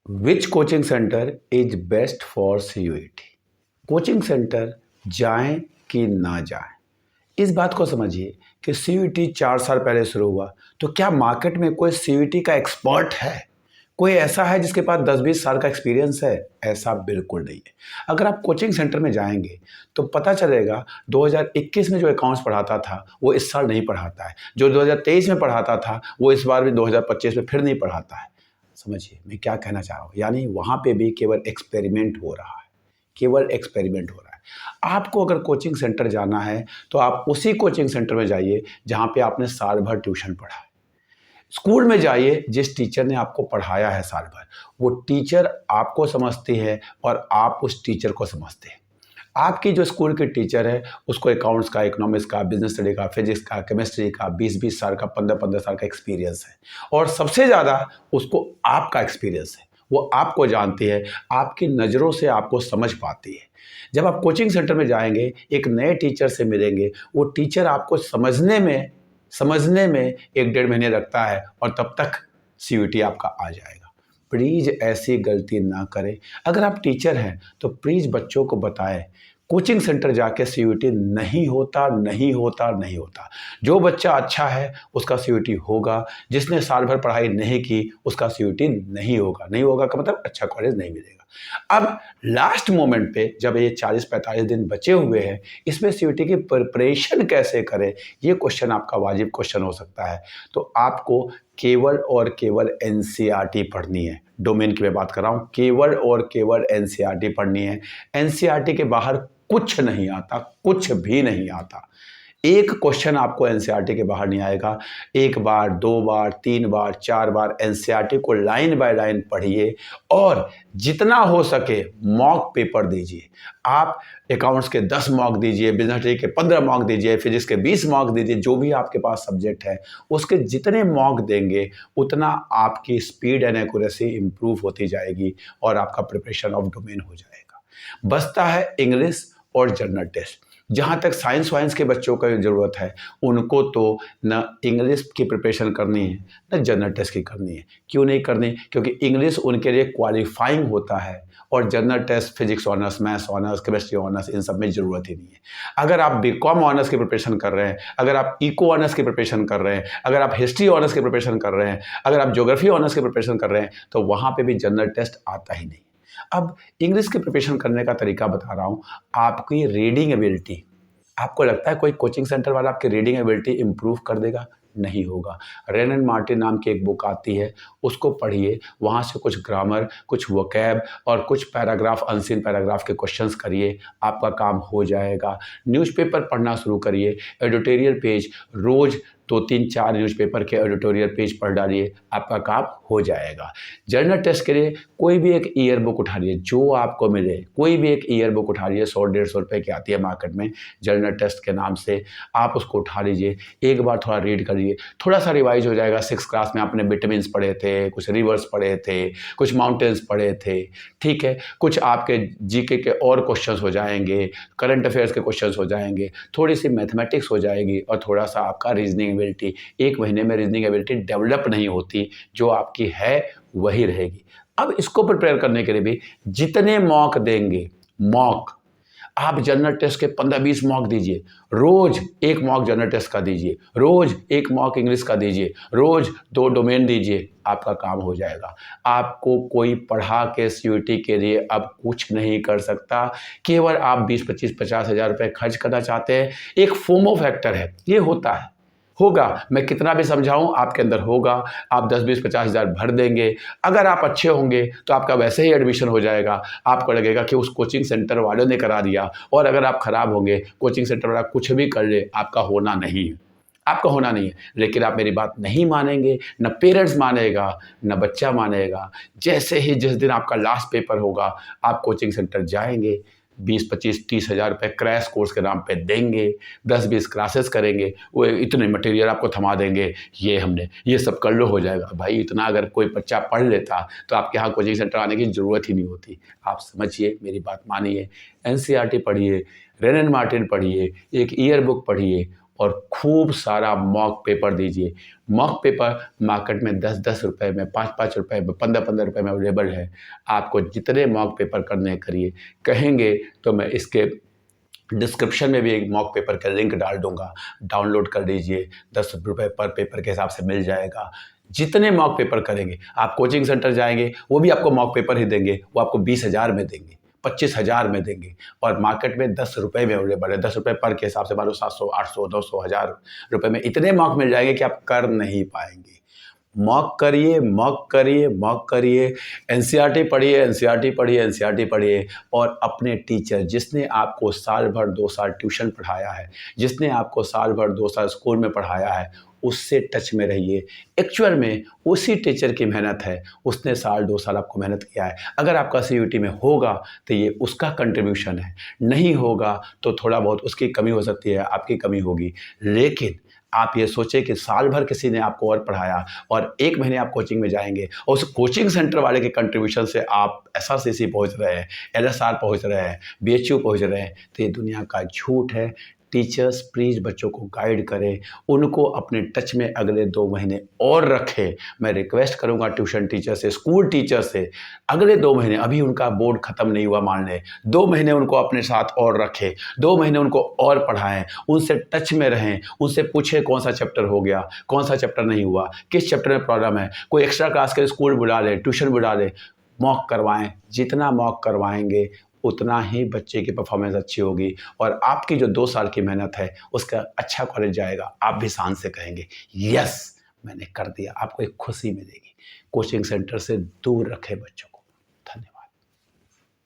Which coaching centre is best for CUET? Coaching centre जाएं कि ना जाएं, इस बात को समझिए कि सीयूईटी 4 साल पहले शुरू हुआ, तो क्या मार्केट में कोई सीयूईटी का एक्सपर्ट है? कोई ऐसा है जिसके पास 10-20 साल का एक्सपीरियंस है? ऐसा बिल्कुल नहीं है। अगर आप कोचिंग सेंटर में जाएंगे तो पता चलेगा 2021 में जो अकाउंट्स पढ़ाता था वो इस साल नहीं पढ़ाता है, जो 2023 में पढ़ाता था वो इस बार भी 2025 में फिर नहीं पढ़ाता है। समझिए मैं क्या कहना चाह रहा हूँ, यानी वहाँ पे भी केवल एक्सपेरिमेंट हो रहा है, केवल एक्सपेरिमेंट हो रहा है। आपको अगर कोचिंग सेंटर जाना है तो आप उसी कोचिंग सेंटर में जाइए जहाँ पे आपने साल भर ट्यूशन पढ़ा है। स्कूल में जाइए जिस टीचर ने आपको पढ़ाया है साल भर, वो टीचर आपको समझती है और आप उस टीचर को समझते हैं। आपकी जो स्कूल की टीचर है उसको अकाउंट्स का, इकोनॉमिक्स का, बिजनेस स्टडी का, फिजिक्स का, केमिस्ट्री का 20-20 साल का, 15-15 साल का एक्सपीरियंस है और सबसे ज़्यादा उसको आपका एक्सपीरियंस है। वो आपको जानती है, आपकी नज़रों से आपको समझ पाती है। जब आप कोचिंग सेंटर में जाएंगे, एक नए टीचर से मिलेंगे, वो टीचर आपको समझने में 1-1.5 महीने लगता है और तब तक सीयूईटी आपका आ जाएगा। प्लीज़ ऐसी गलती ना करें। अगर आप टीचर हैं तो प्लीज़ बच्चों को बताएं, कोचिंग सेंटर जाके सीयूईटी नहीं होता, नहीं होता, नहीं होता। जो बच्चा अच्छा है उसका सीयूईटी होगा, जिसने साल भर पढ़ाई नहीं की उसका सीयूईटी नहीं होगा। नहीं होगा का मतलब अच्छा कॉलेज नहीं मिलेगा। अब लास्ट मोमेंट पे जब ये 40-45 दिन बचे हुए हैं, इसमें सीयूईटी की प्रिपरेशन कैसे करें, ये क्वेश्चन आपका वाजिब क्वेश्चन हो सकता है। तो आपको केवल और केवल एनसीईआरटी पढ़नी है। डोमेन की मैं बात कर रहा हूँ, केवल और केवल एनसीईआरटी पढ़नी है। एनसीईआरटी के बाहर कुछ नहीं आता, कुछ भी नहीं आता। एक क्वेश्चन आपको एनसीईआरटी के बाहर नहीं आएगा। एक बार, 2 बार, 3 बार, 4 बार एनसीईआरटी को लाइन बाय लाइन पढ़िए और जितना हो सके मॉक पेपर दीजिए। आप अकाउंट्स के 10 मॉक दीजिए, बिजनेस स्टडी के 15 मॉक दीजिए, फिजिक्स के 20 मॉक दीजिए, जो भी आपके पास सब्जेक्ट है उसके जितने मॉक देंगे उतना आपकी स्पीड एंड एक्यूरेसी इंप्रूव होती जाएगी और आपका प्रिपरेशन ऑफ डोमेन हो जाएगा। बचता है इंग्लिश और जनरल टेस्ट। जहाँ तक साइंस वाइंस के बच्चों का ज़रूरत है, उनको तो न इंग्लिश की प्रिपरेशन करनी है न जनरल टेस्ट की करनी है। क्यों नहीं करनी? क्योंकि इंग्लिश उनके लिए क्वालिफाइंग होता है और general test physics honours, maths honours, chemistry honours, इन सब में ज़रूरत ही नहीं है। अगर आप बीकॉम ऑनर्स की प्रिपरेशन कर रहे हैं, अगर आप इको ऑनर्स की प्रिपरेशन कर रहे हैं, अगर आप हिस्ट्री ऑनर्स की प्रिपरेशन कर रहे हैं, अगर आप ज्योग्राफी ऑनर्स की प्रिपरेशन कर रहे हैं, तो वहाँ पर भी जनरल टेस्ट आता ही नहीं। अब इंग्लिश की प्रिपरेशन करने का तरीका बता रहा हूँ। आपकी रीडिंग एबिलिटी, आपको लगता है कोई कोचिंग सेंटर वाला आपकी रीडिंग एबिलिटी इंप्रूव कर देगा? नहीं होगा। रेन एंड मार्टिन नाम की एक बुक आती है, उसको पढ़िए। वहाँ से कुछ ग्रामर, कुछ वोकैब और कुछ पैराग्राफ, अनसीन पैराग्राफ के क्वेश्चंस करिए, आपका काम हो जाएगा। न्यूज़पेपर पढ़ना शुरू करिए। एडिटोरियल पेज रोज़ 2-3-4 न्यूज़पेपर के एडिटोरियल पेज पढ़ डालिए, आपका काम हो जाएगा। जर्नल टेस्ट के लिए कोई भी एक ईयर बुक उठा लीजिए, जो आपको मिले कोई भी एक ईयर बुक उठा लीजिए। 100-150 रुपये की आती है मार्केट में जर्नल टेस्ट के नाम से। आप उसको उठा लीजिए, एक बार थोड़ा रीड करिए, थोड़ा सा रिवाइज हो जाएगा। 6 क्लास में आपने विटामिन्स पढ़े थे, कुछ रिवर्स पढ़े थे, कुछ माउंटेन्स पढ़े थे, ठीक है। कुछ आपके जीके के और क्वेश्चंस हो जाएंगे, करंट अफेयर्स के क्वेश्चंस हो जाएंगे, थोड़ी सी मैथमेटिक्स हो जाएगी और थोड़ा सा आपका रीजनिंग एबिलिटी। 1 महीने में रीजनिंग एबिलिटी डेवलप नहीं होती, जो आपकी है वही रहेगी। अब इसको प्रिपेयर करने के लिए भी जितने मॉक देंगे, मॉक आप जनरल टेस्ट के 15-20 मॉक दीजिए। रोज एक मॉक जनरल टेस्ट का दीजिए, रोज एक मॉक इंग्लिश का दीजिए, रोज 2 डोमेन दीजिए, आपका काम हो जाएगा। आपको कोई पढ़ा के सीयूईटी के लिए अब कुछ नहीं कर सकता। केवल आप 20-25-50 हज़ार रुपये खर्च करना चाहते हैं। एक फोमो फैक्टर है, ये होता है, होगा। मैं कितना भी समझाऊं आपके अंदर होगा। आप 10-20-50 हज़ार भर देंगे। अगर आप अच्छे होंगे तो आपका वैसे ही एडमिशन हो जाएगा। आपको लगेगा कि उस कोचिंग सेंटर वालों ने करा दिया। और अगर आप खराब होंगे, कोचिंग सेंटर वाला कुछ भी कर ले, आपका होना नहीं है, आपका होना नहीं है। लेकिन आप मेरी बात नहीं मानेंगे, न पेरेंट्स मानेगा, न बच्चा मानेगा। जैसे ही जिस दिन आपका लास्ट पेपर होगा, आप कोचिंग सेंटर जाएंगे, 20-25-30 हज़ार रुपये क्रैश कोर्स के नाम पे देंगे, 10-20 क्लासेस करेंगे, वो इतने मटेरियल आपको थमा देंगे, ये हमने ये सब कर लो, हो जाएगा। भाई इतना अगर कोई बच्चा पढ़ लेता तो आपके यहाँ कोचिंग सेंटर आने की ज़रूरत ही नहीं होती। आप समझिए, मेरी बात मानिए, एनसीईआरटी पढ़िए, रेन एंड मार्टिन पढ़िए, एक ईयर बुक पढ़िए, और खूब सारा मॉक पेपर दीजिए। मॉक पेपर मार्केट में 10-10 रुपए में, 5-5 रुपए में, 15-15 रुपए में अवेलेबल है। आपको जितने मॉक पेपर करने हैं करिए। कहेंगे तो मैं इसके डिस्क्रिप्शन में भी एक मॉक पेपर का लिंक डाल दूंगा, डाउनलोड कर लीजिए। 10 रुपए पर पेपर के हिसाब से मिल जाएगा। जितने मॉक पेपर करेंगे, आप कोचिंग सेंटर जाएंगे वो भी आपको मॉक पेपर ही देंगे, वो आपको 20,000 में देंगे, 25,000 में देंगे, और मार्केट में 10 रुपए में अवेलेबल है। 10 रुपए पर के हिसाब से मान लो 700, 800, 900, 1000 रुपए में इतने मॉक मिल जाएंगे कि आप कर नहीं पाएंगे। मॉक करिए, मॉक करिए, मॉक करिए। एनसीईआरटी पढ़िए, एनसीईआरटी पढ़िए, एनसीईआरटी पढ़िए, और अपने टीचर जिसने आपको साल भर 2 साल ट्यूशन पढ़ाया है, जिसने आपको साल भर 2 साल स्कूल में पढ़ाया है, उससे टच में रहिए। एक्चुअल में उसी टीचर की मेहनत है, उसने साल 2 साल आपको मेहनत किया है। अगर आपका सीयूईटी में होगा तो ये उसका कंट्रीब्यूशन है, नहीं होगा तो थोड़ा बहुत उसकी कमी हो सकती है, आपकी कमी होगी। लेकिन आप ये सोचें कि साल भर किसी ने आपको और पढ़ाया और 1 महीने आप कोचिंग में जाएंगे और उस कोचिंग सेंटर वाले के कंट्रीब्यूशन से आप एसआरसीसी पहुंच रहे हैं, एलएसआर पहुंच रहे हैं, बीएचयू पहुंच रहे हैं, तो ये दुनिया का झूठ है। टीचर्स प्लीज़ बच्चों को गाइड करें, उनको अपने टच में अगले 2 महीने और रखें। मैं रिक्वेस्ट करूंगा ट्यूशन टीचर से, स्कूल टीचर से, अगले 2 महीने, अभी उनका बोर्ड ख़त्म नहीं हुआ मान लें, 2 महीने उनको अपने साथ और रखें, 2 महीने उनको और पढ़ाएं, उनसे टच में रहें, उनसे पूछें कौन सा चैप्टर हो गया, कौन सा चैप्टर नहीं हुआ, किस चैप्टर में प्रॉब्लम है। कोई एक्स्ट्रा क्लास के स्कूल बुला लें, ट्यूशन बुला लें, मॉक करवाएं। जितना मॉक करवाएंगे उतना ही बच्चे की परफॉर्मेंस अच्छी होगी और आपकी जो 2 साल की मेहनत है उसका अच्छा कॉलेज जाएगा। आप भी शान से कहेंगे यस मैंने कर दिया, आपको एक खुशी मिलेगी। कोचिंग सेंटर से दूर रखें बच्चों को।